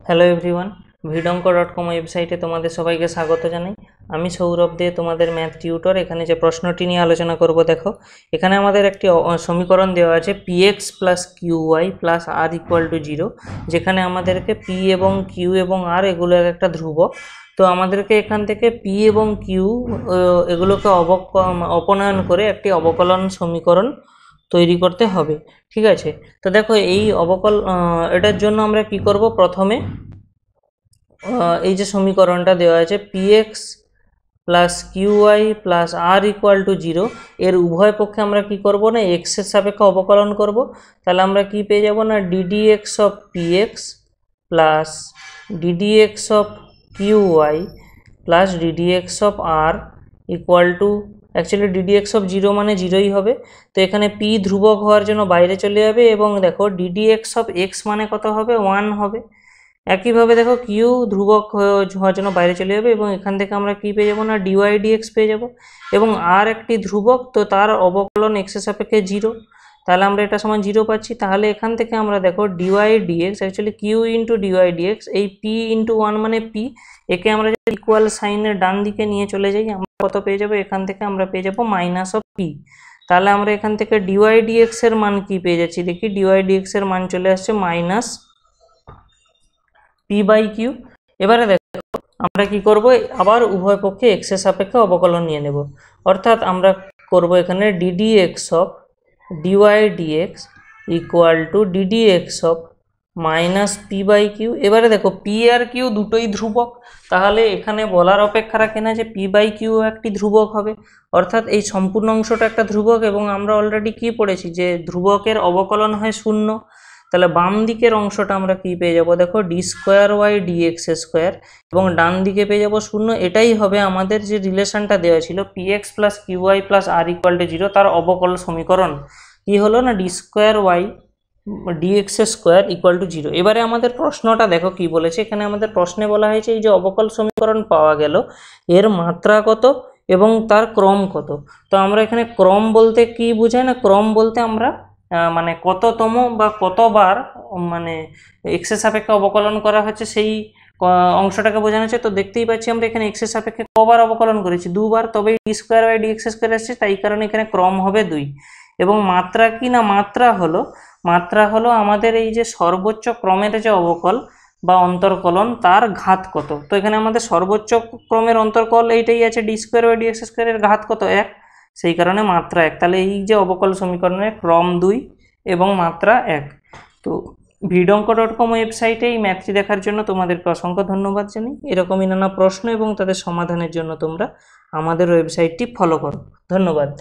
Hello everyone, ভিডঙ্ক.com ওয়েবসাইটে তোমাদের সবাইকে স্বাগত জানাই। আমি সৌরভ দে, তোমাদের ম্যাথ টিউটর। এখানে যে প্রশ্নটি নিয়ে আলোচনা করব, দেখো এখানে আমাদের একটি সমীকরণ দেওয়া আছে px plus qy plus r equal to 0, যেখানে আমাদেরকে p এবং q এবং r এগুলো একটা ধ্রুবক। তো আমাদেরকে এখান থেকে p এবং q এগুলোকে অপনয়ন করে একটি অবকলন সমীকরণ তৈরি করতে হবে। ঠিক আছে, তো দেখো এই এটার জন্য আমরা কি করব, প্রথমে এই যে সমীকরণটা দেওয়া আছে px plus qy plus r equal to 0, এর উভয় পক্ষে আমরা কি করব না x এর সাপেক্ষে অবকলন করব। তাহলে আমরা কি পেয়ে যাব না ddx of px plus ddx of qy plus ddx of r equal two, actually ddx of 0 মানে 0ই হবে। তো এখানে p ধ্রুবক হওয়ার জন্য বাইরে চলে যাবে, এবং দেখো ddx অফ x মানে কত হবে, 1 হবে। একইভাবে দেখো q ধ্রুবক হওয়ার জন্য বাইরে চলে যাবে, এবং এখান থেকে আমরা কি পেয়ে যাবো না dy dx পেয়ে যাব। এবং r একটি ধ্রুবক, তো তার অবকলন x এর সাপেক্ষে 0, তাহলে আমরা এটা সমান 0 পাচ্ছি। তাহলে এখান থেকে আমরা দেখো dy dx, actually q into dy dx, এই p ইন্টু 1 মানে p, একে আমরা যদি ইকুয়াল সাইনের ডান দিকে নিয়ে চলে যাই, আমরা কত পেয়ে যাবো, এখান থেকে আমরা পেয়ে যাবো মাইনাস অফ p। তাহলে আমরা এখান থেকে dy dx এর মান কি পেয়ে যাচ্ছি, দেখি dy dx এর মান চলে আসছে মাইনাস p বাই কিউ। এবারে দেখো আমরা কি করব, আবার উভয় পক্ষে x এর সাপেক্ষে অবকলন নিয়ে নেব, অর্থাৎ আমরা করব এখানে ddx of dy dx equal to ddx of minus p by Q. এবারে দেখো p আর q দুটোই ধ্রুবক, তাহলে এখানে বলার অপেক্ষা রাখে না যে p বাই কিউ একটি ধ্রুবক হবে, অর্থাৎ এই সম্পূর্ণ অংশটা একটা ধ্রুবক। এবং আমরা অলরেডি কি পড়েছি যে ধ্রুবকের অবকলন হয় 0। তাহলে বাম দিকের অংশটা আমরা কি পেয়ে যাব, দেখো D square Y D X square, এবং ডান দিকে পেয়ে যাব 0। এটাই হবে আমাদের যে রিলেশনটা দেওয়া ছিল px plus qy plus r equal to 0, তার অবকল সমীকরণ কি হলো না D square Y D X square equal to 0। এবারে আমাদের প্রশ্নটা দেখো কি বলেছে, এখানে আমাদের প্রশ্নে বলা হয়েছে এই যে অবকল সমীকরণ পাওয়া গেল, এর মাত্রা কত এবং তার ক্রম কত। তো আমরা এখানে ক্রম বলতে কি বোঝায় না, ক্রম বলতে আমরা মানে কততম বা কতবার মানে এক্স এর সাপেক্ষে অবকলন করা হচ্ছে সেই অংশটাকে বোঝানো হচ্ছে। তো দেখতেই পাচ্ছি আমরা এখানে এক্স এর সাপেক্ষে কবার অবকলন করেছি, 2 বার, তবেই D square by D X square আসছে, তাই কারণে এখানে ক্রম হবে 2। এবং মাত্রা কি না, মাত্রা হলো আমাদের এই যে সর্বোচ্চ ক্রমের যে অবকল বা অন্তর্কলন, তার ঘাত কত। তো এখানে আমাদের সর্বোচ্চ ক্রমের অন্তর্কল এইটাই আছে, ডি স্কোয়ার বাই ডিএক্স স্কোয়ারের ঘাত কত, 1, সেই কারণে মাত্রা 1। তাহলে এই যে অবকল সমীকরণের ক্রম 2 এবং মাত্রা 1। তো ভিডঙ্ক.com ওয়েবসাইটে এই ম্যাথটি দেখার জন্য তোমাদেরকে অসংখ্য ধন্যবাদ জানাই। এরকমই নানা প্রশ্ন এবং তাদের সমাধানের জন্য তোমরা আমাদের ওয়েবসাইটটি ফলো করো। ধন্যবাদ।